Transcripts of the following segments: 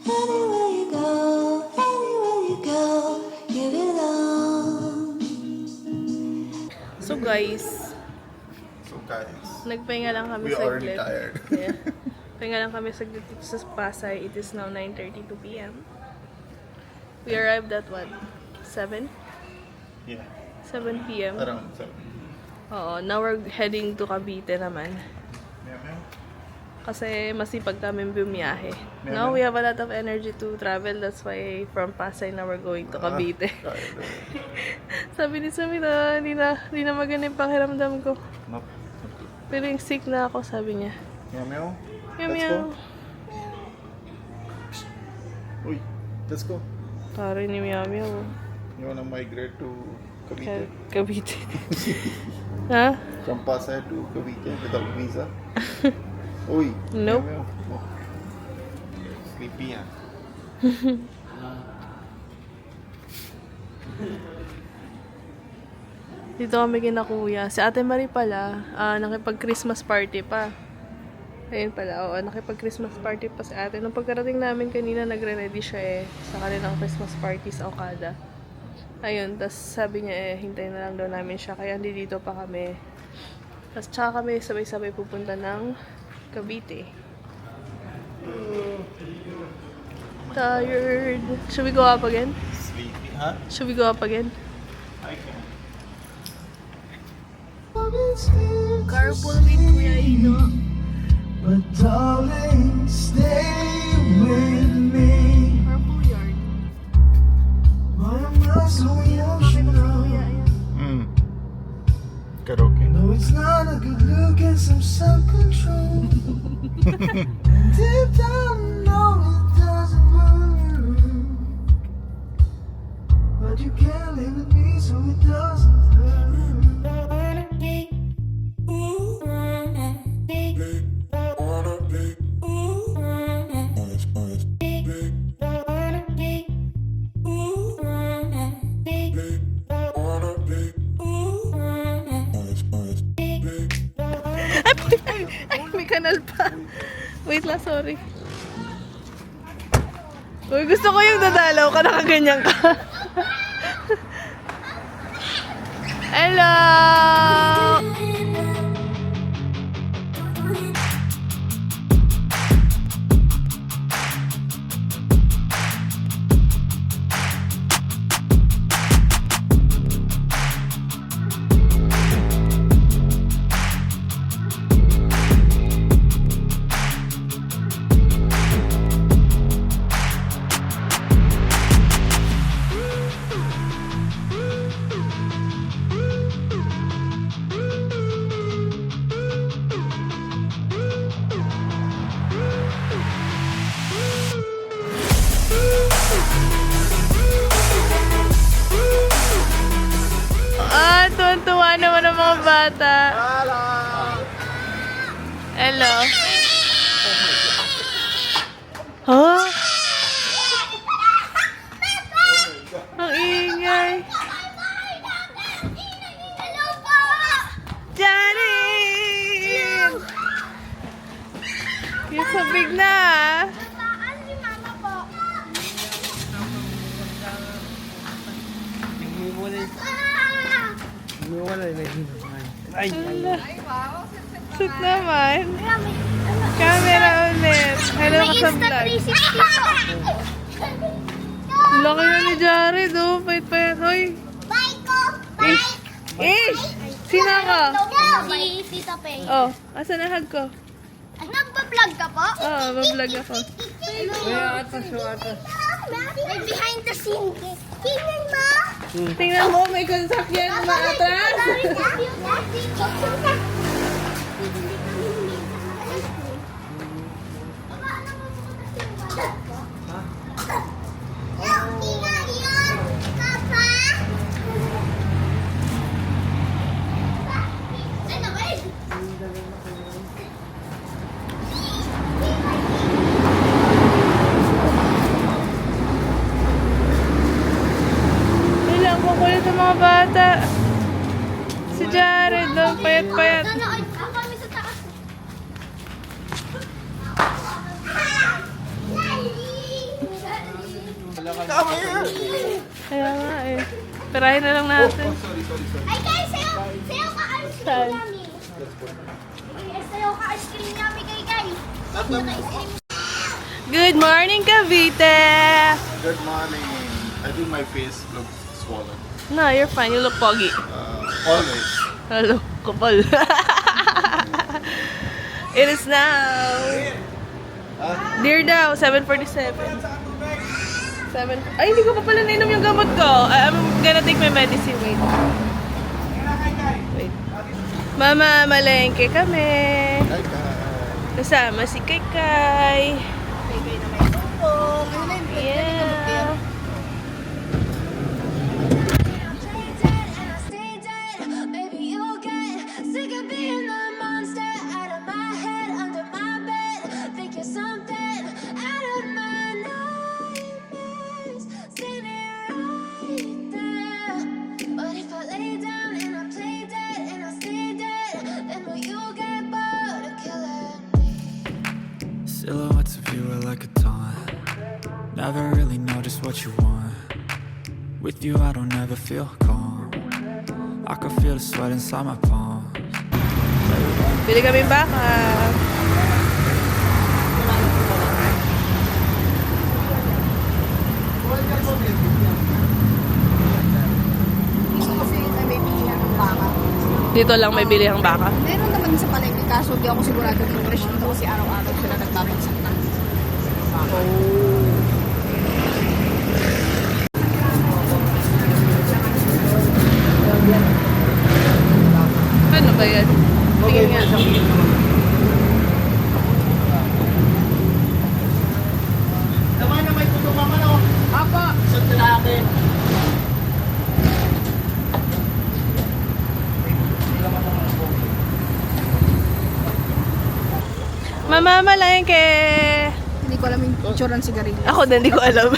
Anywhere you go, you belong. So guys, nagpahinga lang kami we are saglit. tired. Yeah. Pahinga lang kami saglit dito sa Pasay. It is now 9:32 p.m. We arrived at what? 7? Yeah, 7 p.m. around 7. Oo, now we're heading to Cavite naman. Yeah, ma'am. Kasi masipag kami bumiyahe. Yeah, Now ma'am. we have a lot of energy to travel. That's why from Pasay now we're going to Cavite. Sabi ni Samira, hindi na maganda yung pakiramdam ko. Nope. Pero yung sick na ako, sabi niya. Meow meow. Meow Let's meow. go. Uy, let's go. Parang ni Meow Meow. You wanna migrate to Cavite? Cavite. Ha? From Pasay to Cavite without visa? Uy. Nope. Meow, meow. Oh. Sleepy ah. Dito kami kina Kuya. Si Ate Marie pala, nakipag-Christmas party pa. Ayun pala, oo, nakipag-Christmas party pa si ate. Nung pagkarating namin kanina, nagre-ready siya sa kanilang Christmas party sa Okada. Ayun, tas sabi niya hintayin na lang daw namin siya. Kaya hindi dito pa kami. Tas tsaka kami sabay-sabay pupunta ng Cavite. Tired. Should we go up again? Sleepy, huh? Should we go up again? I can. Carpool with Kuya Ino. But darling, stay with me. Carpool yard. Why am I so emotional? Karaoke. No, it's not a good look and some self-control. And deep down, no, it doesn't work. But you can't live with me, so it doesn't hurt. Ay, may kanal pa. Wait lang, sorry. Uy, gusto ko yung dadalaw ka, nakaganyan ka. Hello! Tuwan-tuwa naman ang mga bata. Hello. Huh? Ang ingay. Janin! Yung sabig na ah. Ay, Ala. Sweet naman. Camera ulit. Hello ka sa vlog. Laki na ni Jared oh. Pait-pait. Hoy. Ish. Ish! Sino ka? Si Tita Pei. Oh, asan ang hug ko? Nagpa-vlog ka po? Oo, mablog ako. May behind the scene. Tingnan mo. Tingnan mo, may sasakyan na atras. Ilang kukulit sa mga bata. Si Jared, oh, payat-payat. Nanood ako kami sa taas. Kaya nga eh. Perahin na lang natin. Ay, guys, sayo ka ice cream Saan? yummy. Sayo ka ice cream yummy, guys. Ice cream. Good morning, Cavite! Good morning. I think my face looks swollen. No, you're fine. You look foggy. Always. Hello, kapal. It is now. Dear daw, 7:47. Ay, hindi ko pa pala nainom yung gamot ko. I'm gonna take my medicine. Wait. Wait. Mama, malengke kami. Hi, guys. Kasama si Kaikay. Yeah. Baby, you'll get sick of being the monster out of my head, under my bed. Think you're something out of my nightmares. Seen it right there. But if I lay down and I play dead and I stay dead, then will you get bored of killing me? Silhouettes of you are like a taunt. Never really know just what you want. With you I don't ever feel calm. I can feel the sweat inside my palms. Bili kami baka. Kasi may bilihan ng baka. Dito lang may bili ang baka. Meron naman sa palengke, kaso di ako sigurado yung presyo nito kasi araw-araw sila nagbabagsak na. Ano ba yan? Tingin nga. Mamamalengke! Hindi ko alam yung picture ng sigarilyo. Ako din, hindi ko alam.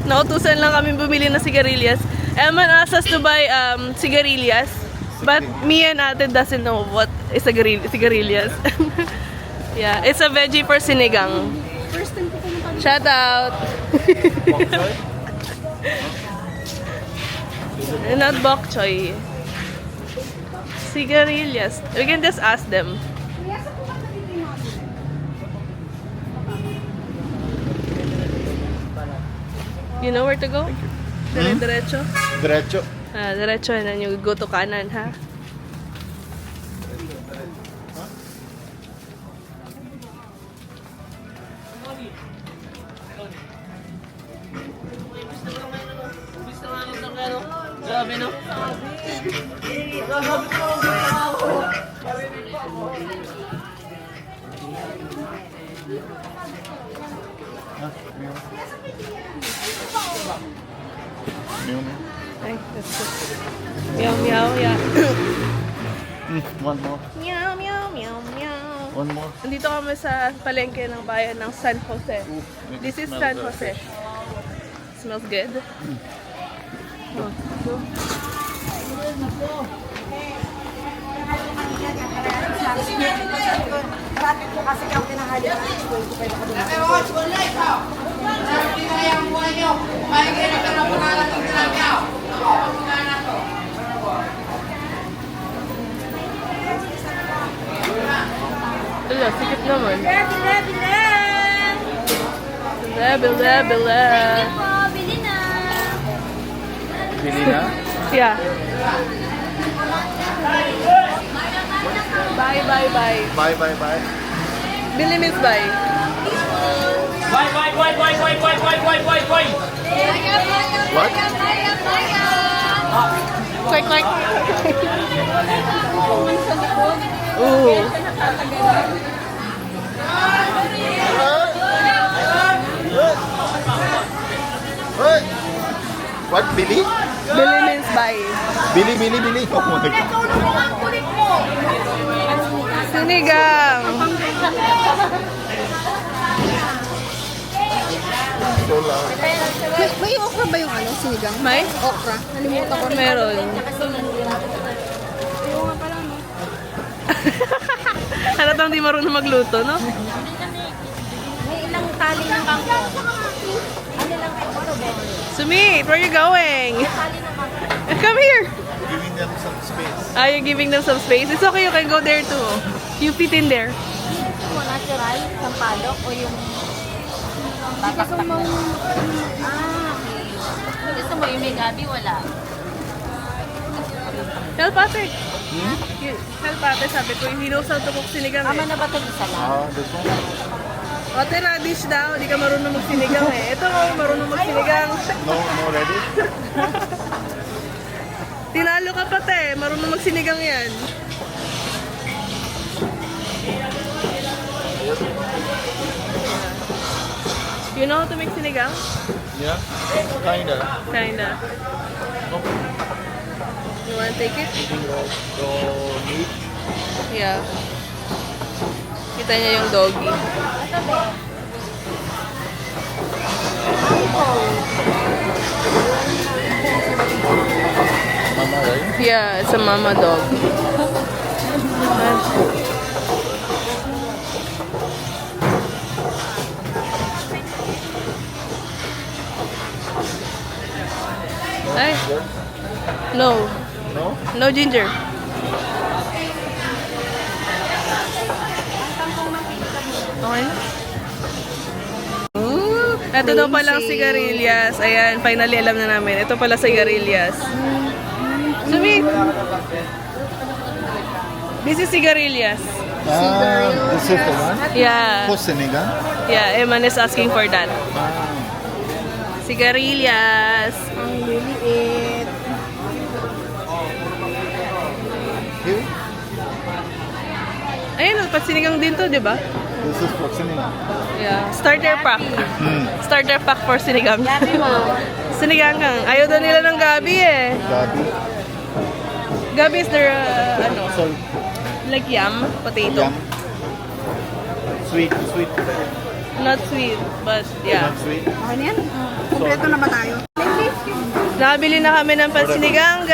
Nautusan lang kami bumili ng sigarilyas. Eman asked us to buy sigarilyas. But me and Ate doesn't know what is sigarilyas. Yeah, it's a veggie for sinigang. First time ko pumunta dito. Shout out! Not bok choy. Sigarilyas. We can just ask them. You know where to go? Dire-diretso? Diretso. Diretso and then you go to kanan, ha? Grabe, no? Meow, meow. Ay, that's good. Meow, meow, yeah. One more. Meow, meow, meow, meow. One more. Nandito kami sa palengke ng bayan ng San Jose. This is San Jose. Smells good. Oh. Rapid ko kasi ang pinahali ng school ko pwede ako Wala, sikip naman. Bila. Bili na. Bili na? Yeah. Bye. Bye, bye, bye. Billy means bye. What? Quick. Ooh. Hey! What? Billy? Billy means bye. Billy. Oh my God. Sinigang. So loud. May okra ba yung ano, sinigang? May? Okra. Nalimutan ko rin. Meron. Halatang di marunong magluto, no? May ilang tali ng kangkong. Ano Sumit, where are you going? Come here. Giving them some space. You're giving them some space. It's okay, you can go there too. You fit in there. Gusto mo natural, sampalok, o yung tatak-tak mo? Okay. Gusto mo yung may gabi, wala. Kalpate. Kalpate, sabi ko, hindi daw sa tukok sinigang Tama eh. na ba ito isa lang? This one? Ate, radish daw. Hindi ka marunong magsinigang eh. Ito mo, marunong magsinigang. No, ready? Tinalo ka pate. Marunong magsinigang yan. You know how to make sinigang? Yeah, kinda. Kinda. You wanna take it? Eating the meat. Yeah. Kita niya yung doggy. Mama, right? Yeah, it's a mama dog. Ay. No. No? No ginger. Okay na. Ito daw palang sigarilyas. Ayan, finally alam na namin. Ito pala sigarilyas. Sumi! This is sigarilyas. This is the one? Yeah. For Senegal? Yeah, Eman is asking for that. Sigarilyas. Ang liliit. Here? Ayun, pagsinigang din to, di ba? This is for Senegal. Yeah. Starter pack. Starter pack for sinigang. Gabi mo. Sinigang kang. Ayaw daw nila ng gabi eh. Gabi. Gabi is their, ano, So, like yam, potato. yum. Sweet potato. Not sweet, but yeah. Not sweet. Okay na yan? Kompleto na ba tayo? Nakabili na kami ng pansinigang.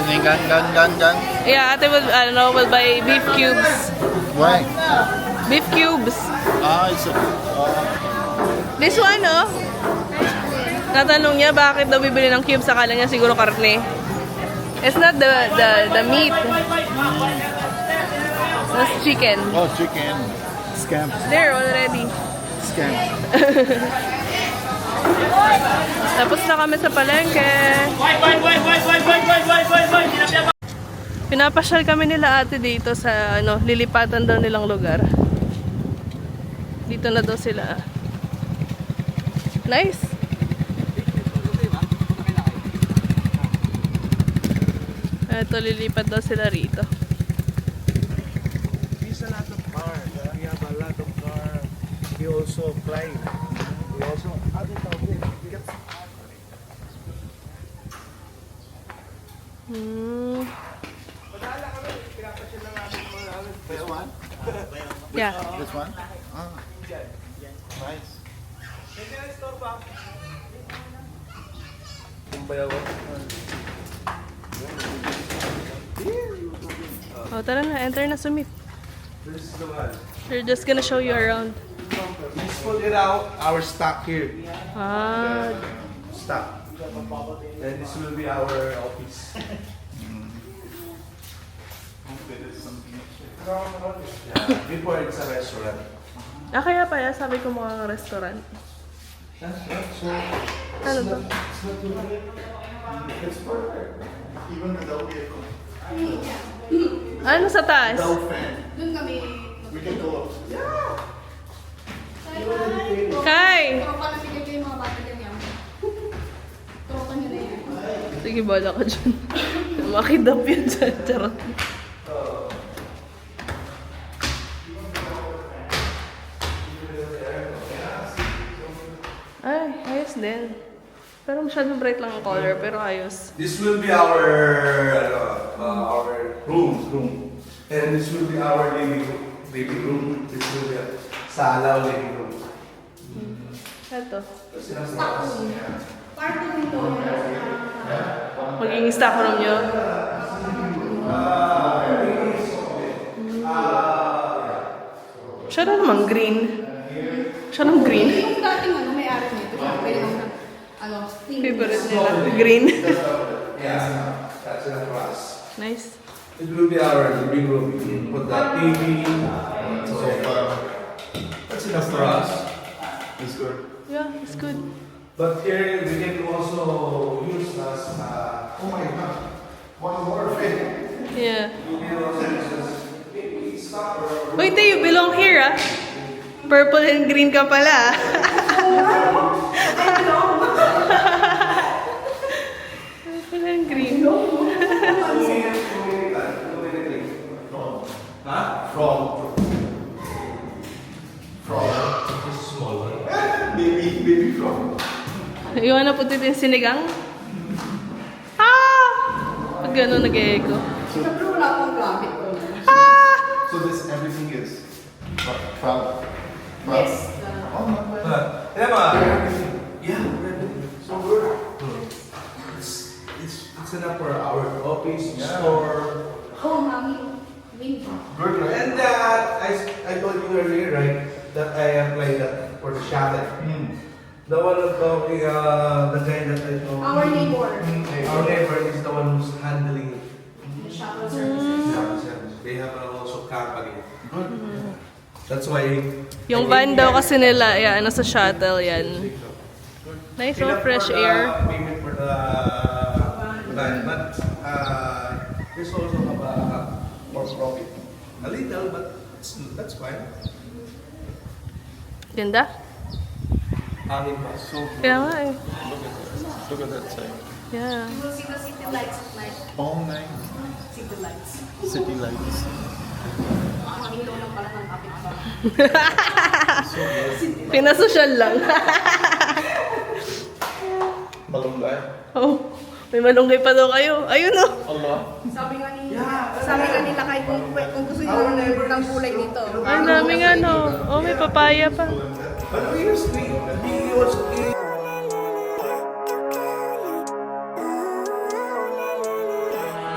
Senegal, gan. Yeah, ate will, I don't know, will buy beef cubes. Why? Beef cubes. It's a... This one, oh. Natanong niya bakit daw bibili ng cubes, akala niya siguro karne. It's not the meat. It's chicken. Oh, chicken. Scam. There already. Scam. Tapos na kami sa palengke. Pinapasyal kami nila ate dito sa ano, lilipatan daw nilang lugar. Dito na daw sila. Nice. Ito, lilipat daw sila rito. There's a lot of cars. We have a lot of cars. We also climb. We also This one? Yeah. This one? Nice. Oh, tara na. Enter na, Sumit. They're just gonna show you around. Let's pull it out. Our stock here. Ah, Stock. And this will be our office. Before it's a restaurant. kaya pala sabi ko mukhang restaurant. So, Ano to? It's perfect. Even without aircon. Ano sa taas? Without fan. Doon kami. We can go up. Kai! Tropa na bigay ko yung mga bata dyan yan. Tropa nyo na yan. Sige, bala ka dyan. Makidap yun dyan. Charot. Ay, ayos din. Pero masyadong bright lang ang color, pero ayos. this will be our room. And this will be our living room. This will be sala o living room. Ito. Party nito. Magiging stock room nyo. Siya na naman green. Siya ng green. Yung dating may-ari nito, syempre yung Favorite nila. Green. Yeah, that's enough for us. Nice. It will be our living room. We can put the TV. So that's enough for us. It's good. Yeah, it's good. But here we can also use as Oh my god. One more thing. Yeah. we can also use as maybe stop or Wait, you belong here, ah. Purple and green ka pala. Purple and green. huh? Just small one. Baby frog. You wanna put it in sinigang? Ah! Pag gano'n nag-echo. Syempre wala akong gamit ko. So this everything is frog. Yes. Oh my god. Yeah, so good. It's enough for our office, Yeah. store. Oh, mami. Windy. Good, right? And I told you earlier, right, that I applied that for the shuttle. The one I'm talking, the guy that I told. Our neighbor. Our neighbor is the one who's handling The shuttle services. shuttle service. They have also company. That's why. Yung van daw kasi nila, yan, nasa shuttle yan. Nice, oh, fresh air. Payment for the van, but there's also for profit. A little, but that's fine. Ganda? Hangin pa. So Kaya nga eh. look at that side. Yeah. You will see the city lights at night. All night. City lights. City lights. Ang ilaw lang pala ng kapit pa. Pinasosyal lang. Malunggay. Oh, may malunggay pa daw kayo. Ayun oh. Allah. Sabi nga nila kahit kung gusto nyo ng kulay dito. Ang dami nga no. Oh, may papaya pa. But seriously, he was.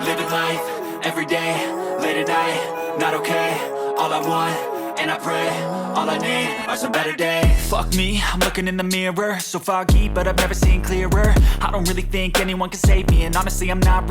Living life, every day, late at night, not okay. All I want, and I pray, all I need are some better days. Fuck me, I'm looking in the mirror, so foggy, but I've never seen clearer. I don't really think anyone can save me, and honestly, I'm not really